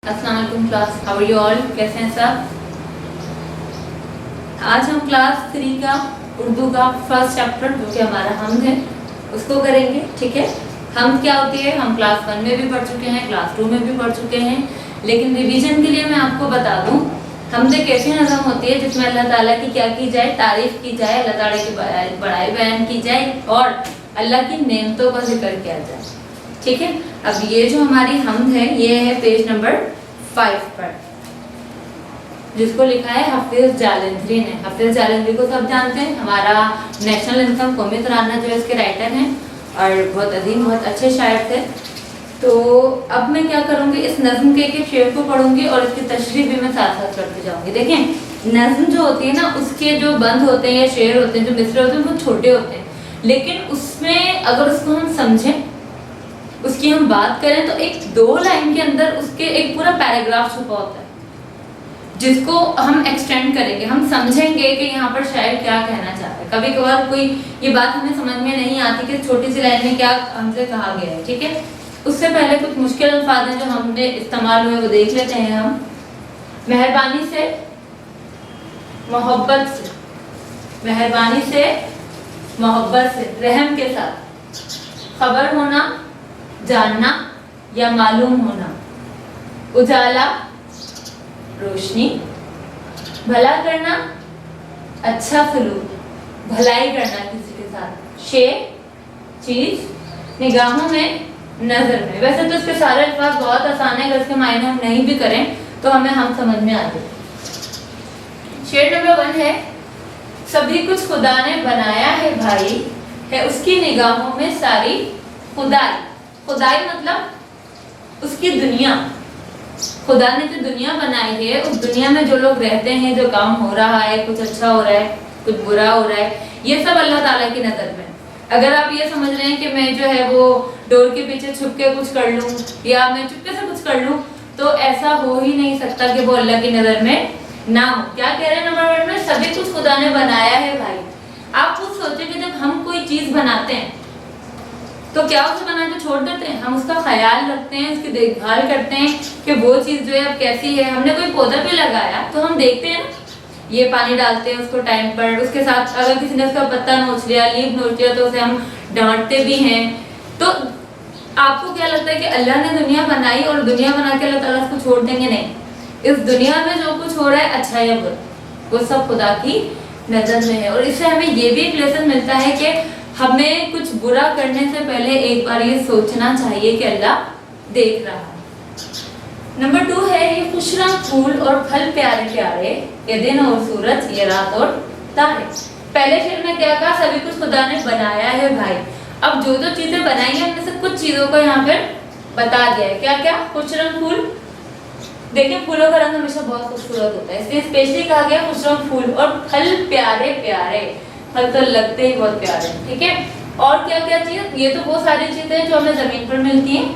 अस्सलाम वालेकुम class, how are you all? कैसे हैं सब? आज हम क्लास 3 का उर्दू का फर्स्ट चैप्टर जो कि हमारा हमद है उसको करेंगे। ठीक है, हमद क्या होती है हम क्लास 1 में भी पढ़ चुके हैं, क्लास 2 में भी पढ़ चुके हैं, लेकिन रिवीजन के लिए मैं आपको बता दूं हमद एक ऐसी नज़म होती है जिसमें अल्लाह ताला की क्या की जाए, तारीफ की जाए, अल्लाह ताला की बड़ाई बयान की जाए और अल्लाह की नेमतों का जिक्र किया जाए। ठीक है, अब ये जो हमारी हमद है ये है पेज नंबर 5 पर, जिसको लिखा है हाफिज जालंधरी ने। हाफिज जालंधरी को सब जानते हैं, हमारा नेशनल एंथम कौमी तराना जो है इसके राइटर हैं और बहुत अजीम बहुत अच्छे शायर थे। तो अब मैं क्या करूँगी, इस नज़्म के एक शेर को पढ़ूंगी और इसकी तशरीह भी मैं साथ साथ करते जाऊंगी। देखें, नज़्म जो होती है ना उसके जो बंद होते हैं या शेर होते हैं, जो मिसरे होते हैं वो छोटे होते हैं, लेकिन उसमें अगर उसको हम समझें, उसकी हम बात करें तो एक 2 लाइन के अंदर उसके एक पूरा पैराग्राफ छुपा होता है जिसको हम एक्सटेंड करेंगे, हम समझेंगे कि यहाँ पर शायर क्या कहना चाहता है। कभी कभार कोई ये बात हमें समझ में नहीं आती कि छोटी सी लाइन में क्या हमसे कहा गया है। ठीक है, उससे पहले कुछ मुश्किल अल्फाज हैं जो हमने इस्तेमाल हुए वो देख लेते हैं हम। मेहरबानी से, मोहब्बत से, मेहरबानी से, मोहब्बत से, रहम के साथ, खबर होना, जानना या मालूम होना, उजाला, रोशनी, भला करना, अच्छा सलूक, भलाई करना किसी के साथ, शे, चीज, निगाहों में, नजर में। वैसे तो इसके सारे अल्फाज बहुत आसान है, अगर इसके मायने हम नहीं भी करें तो हमें हम समझ में आते। शेर नंबर 1 है, सभी कुछ खुदा ने बनाया है भाई, है उसकी निगाहों में सारी खुदाई। खुदाई मतलब उसकी दुनिया, खुदा ने जो दुनिया बनाई है उस दुनिया में जो लोग रहते हैं, जो काम हो रहा है, कुछ अच्छा हो रहा है, कुछ बुरा हो रहा है, ये सब अल्लाह ताला की नज़र में। अगर आप ये समझ रहे हैं कि मैं जो है वो डोर के पीछे छुप के कुछ कर लूँ या मैं चुपके से कुछ कर लूँ, तो ऐसा हो ही नहीं सकता कि वो अल्लाह की नज़र में ना हो। क्या कह रहे हैं नंबर 1 में, सभी कुछ खुदा ने बनाया है भाई। आप खुद सोचें कि जब हम कोई चीज़ बनाते हैं तो क्या उसे बना के छोड़ देते हैं? हम उसका ख्याल रखते हैं, उसकी देखभाल करते हैं कि वो चीज़ जो है अब कैसी है। हमने कोई पौधा भी लगाया तो हम देखते हैं ना, ये पानी डालते हैं उसको टाइम पर, उसके साथ अगर किसी ने उसका पत्ता नोच लिया, लीफ नोच लिया तो उसे हम डांटते भी हैं। तो आपको क्या लगता है कि अल्लाह ने दुनिया बनाई और दुनिया बना के अल्लाह ताला उसको छोड़ देंगे? नहीं, इस दुनिया में जो कुछ हो रहा है अच्छा या बुरा वो सब खुदा की नज़र में है। और इससे हमें ये भी एक लेसन मिलता है कि हमें कुछ बुरा करने से पहले एक बार ये सोचना चाहिए कि अल्लाह देख रहा है। नंबर 2 है, ये खुशरंग फूल और फल प्यारे प्यारे, ये दिन और सूरज, ये रात और तारे। पहले शेर में क्या कहा, सभी कुछ खुदा ने बनाया है भाई। अब जो जो चीजें बनाई हैं उनमें से कुछ चीजों को यहाँ पर बता दिया है। क्या क्या? खुशरंग फूल। देखिए, फूलों का रंग हमेशा बहुत खूबसूरत होता है, इसलिए स्पेशली कहा गया खुशरंग फूल। और फल प्यारे प्यारे, फल तो लगते ही बहुत प्यारे। ठीक है, और क्या क्या चीज, ये तो वो सारी चीजें जो हमें जमीन पर मिलती हैं,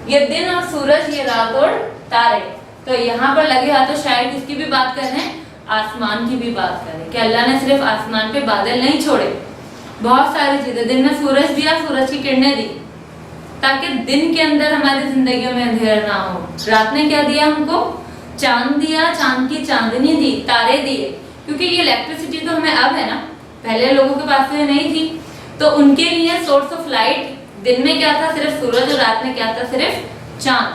ये दिन और सूरज, ये रात और तारे। तो यहाँ पर लगे हाथों शायद किसकी भी बात कर रहे हैं, आसमान की भी बात कर रहे हैं कि अल्लाह ने सिर्फ आसमान पे बादल नहीं छोड़े, बहुत सारी चीजें, दिन में सूरज दिया, सूरज की किरणें दी ताकि दिन के अंदर हमारी जिंदगी में अंधेरा ना हो। रात ने क्या दिया हमको, चांद दिया, चांद की चांदनी दी, तारे दिए, क्योंकि ये इलेक्ट्रिसिटी तो हमें अब है ना, पहले लोगों के पास तो नहीं थी। तो उनके लिए सोर्स ऑफ लाइट दिन में क्या था, सिर्फ सूरज, और रात में क्या था, सिर्फ चांद।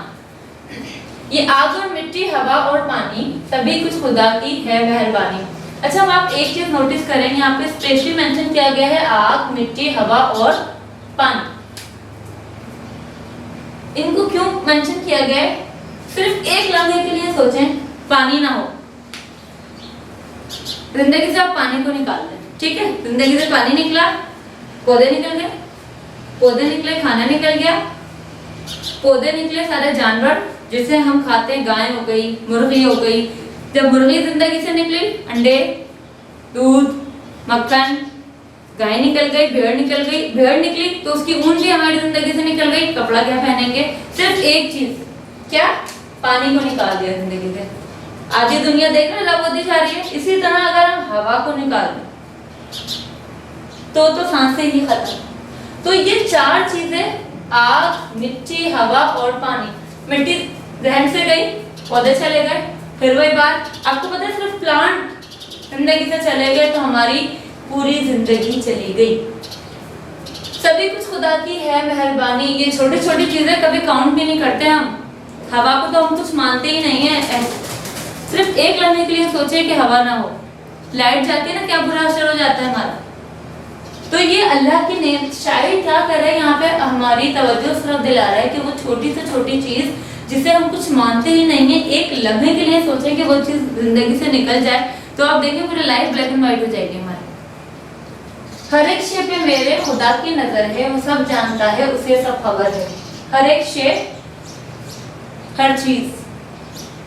ये आग और मिट्टी, हवा और पानी, सभी कुछ खुदा की है मेहरबानी। अच्छा, अब आप एक चीज नोटिस करेंगे, यहाँ पे स्पेशली मेंशन किया गया है आग, मिट्टी, हवा और पानी। इनको क्यों मेंशन किया गया है? सिर्फ एक लम्हे के लिए सोचें, पानी ना हो, जिंदगी से आप पानी को निकाल दें। ठीक है, जिंदगी से पानी निकला, पौधे निकल गए, पौधे निकले, खाना निकल गया, पौधे निकले, सारे जानवर जिसे हम खाते हैं, गाय हो गई, मुर्गी हो गई। जब मुर्गी जिंदगी से निकली, अंडे, दूध, मक्खन, गाय निकल गई, भेड़ निकल गई, भेड़ निकली तो उसकी ऊन भी हमारी जिंदगी से निकल गई, कपड़ा क्या पहनेंगे? सिर्फ एक चीज, क्या? पानी को निकाल दिया जिंदगी से। आधी दुनिया देख रहे रब होती जा रही है। इसी तरह अगर हम हवा को निकाल दें तो सांसें ही खत्म। तो ये 4 चीजें, आग, मिट्टी, हवा और पानी। मिट्टी रहन से गई, पौधे चले गए, फिर वही बात, आपको पता है सिर्फ प्लांट जिंदगी से चले गए तो हमारी पूरी जिंदगी चली गई। सभी कुछ खुदा की है मेहरबानी, ये छोटी छोटी चीजें कभी काउंट भी नहीं करते हम। हवा को तो हम कुछ मानते ही नहीं है, सिर्फ एक लम्हे के लिए सोचे कि हवा ना हो, लाइट जाती है ना क्या बुरा असर हो जाता है हमारा। तो ये अल्लाह की नेमत, शायद क्या कर रहा है यहाँ पे हमारी तवज्जो उस तरफ दिला रहा है कि वो छोटी से छोटी चीज जिसे हम कुछ मानते ही नहीं है, एक लम्हे के लिए सोचे कि वो चीज जिंदगी से निकल जाए तो आप देखिए पूरी लाइफ ब्लैक एंड व्हाइट हो जाएगी हमारी। हर एक शे पे मेरे खुदा की नजर है, वो सब जानता है, उसे सब खबर है। हर एक शे, हर चीज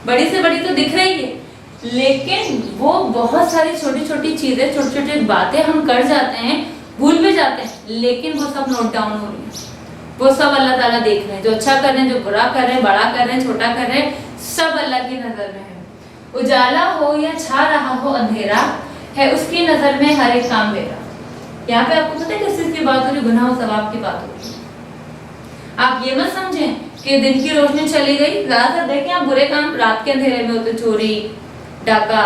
बड़ी से बड़ी तो दिख रही है, लेकिन वो बहुत सारी छोटी छोटी चीजें, छोटी छोटी बातें हम कर जाते हैं, भूल भी जाते हैं, लेकिन वो सब नोट डाउन हो रही है। वो सब अल्लाह ताला देख रहे हैं, जो अच्छा कर रहे हैं, जो बुरा कर रहे हैं, बड़ा कर रहे हैं, छोटा कर रहे हैं, सब अल्लाह की नजर में है। उजाला हो या छा रहा हो अंधेरा है, उसकी नजर में हर एक काम मेरा। यहाँ पे आपको पता है किस चीज की बात हो रही, गुनाह और सवाब की बात हो रही। आप ये मत समझें कि दिन की रोशनी चली गई, ज्यादातर देखें आप बुरे काम रात के अंधेरे में होते, चोरी डाका,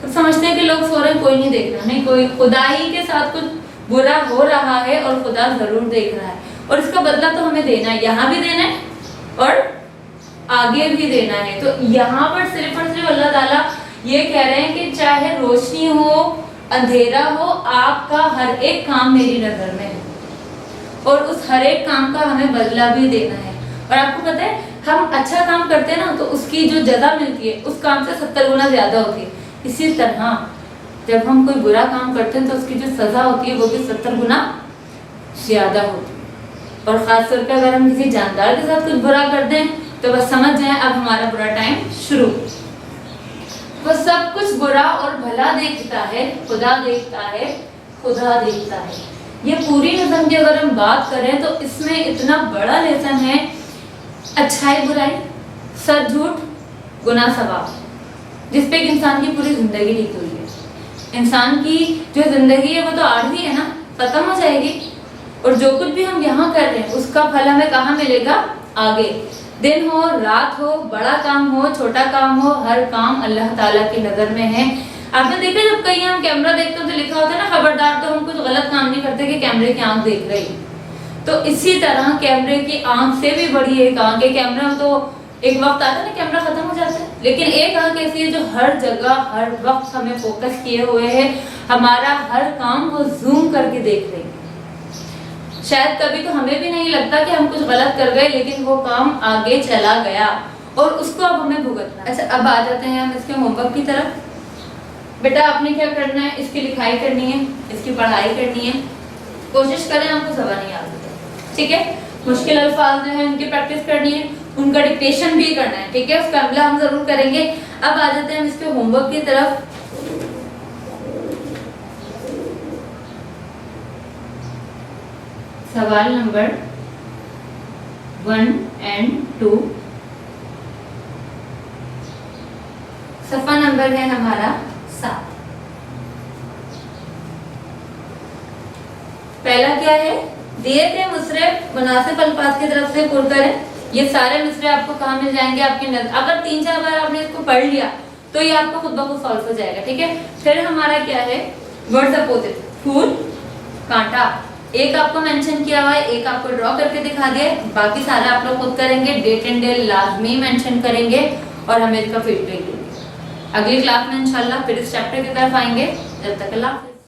तो समझते हैं कि लोग सो रहे हैं, कोई नहीं देख रहा, नहीं, कोई खुदा ही के साथ कुछ बुरा हो रहा है और खुदा जरूर देख रहा है, और इसका बदला तो हमें देना है, यहाँ भी देना है और आगे भी देना है। तो यहाँ पर सिर्फ और सिर्फ अल्लाह ताला ये कह रहे हैं कि चाहे रोशनी हो अंधेरा हो, आपका हर एक काम मेरी नजर में है, और उस हर एक काम का हमें बदला भी देना है। और आपको पता है हम अच्छा काम करते हैं ना, तो उसकी जो जजा मिलती है उस काम से 70 गुना ज्यादा होती है। इसी तरह जब हम कोई बुरा काम करते हैं तो उसकी जो सजा होती है वो भी 70 गुना ज्यादा होती है। और खास तौर पर अगर हम किसी जानदार के साथ कुछ बुरा कर दें तो बस समझ जाएं अब हमारा बुरा टाइम शुरू। वो सब कुछ बुरा और भला देखता है, खुदा देखता है, खुदा देखता है। ये पूरी नज़म की अगर हम बात करें तो इसमें इतना बड़ा लेसन है, अच्छाई बुराई, सच झूठ, गुनाह सवाब, जिसपे एक इंसान की पूरी जिंदगी टिकी हुई है। इंसान की जो जिंदगी है वो तो आर्जी है ना, खत्म हो जाएगी, और जो कुछ भी हम यहाँ कर रहे हैं उसका फल हमें कहाँ मिलेगा, आगे। दिन हो रात हो, बड़ा काम हो छोटा काम हो, हर काम अल्लाह ताला की नजर में है। आपने देखा जब कहीं हम कैमरा देखते हो तो लिखा होता है ना खबरदार, तो हम कुछ गलत काम नहीं करते कि कैमरे की आंख देख रही। तो इसी तरह कैमरे की आंख से भी बड़ी एक आंख है। कैमरा तो एक वक्त आता है ना कैमरा खत्म हो जाता है, लेकिन एक आंख ऐसी है जो हर जगह हर वक्त हमें फोकस किए हुए है, हमारा हर काम वो जूम करके देख रही है। शायद कभी तो हमें भी नहीं लगता कि हम कुछ गलत कर गए, लेकिन वो काम आगे चला गया और उसको अब हमें भुगतना। अच्छा, अब आ जाते हैं हम इसके होमवर्क की तरफ। बेटा आपने क्या करना है, इसकी लिखाई करनी है, इसकी पढ़ाई करनी है। कोशिश करें आपको जबान नहीं याद हो, ठीक है। मुश्किल अल्फाज जो है उनकी प्रैक्टिस करनी है, उनका डिक्टेशन भी करना है, ठीक है, उसका अमला हम जरूर करेंगे। अब आ जाते हैं हम इसके होमवर्क की तरफ। सवाल नंबर 1 and 2, सफा नंबर है हमारा 7। पहला क्या है, दिए थे मुसरे मुनासिब अल्फाज की तरफ से पुर करें। ये सारे मिसरे आपको कहाँ मिल जाएंगे, आपकी नजर। अगर 3-4 बार आपने इसको पढ़ लिया तो ये आपको खुद ब खुद सॉल्व हो जाएगा, ठीक है। फिर हमारा क्या है, वर्ड्स अपोजिट, फूल कांटा, एक आपको मेंशन किया हुआ है, एक आपको ड्रॉ करके दिखा दिया, बाकी सारा आप लोग खुद करेंगे। डेट एंड डे लाजमी मेंशन करेंगे और हमें इसका फीडबैक देंगे। अगली क्लास में इंशाल्लाह फिर इस चैप्टर की तरफ आएंगे। जब तक अल्लाह।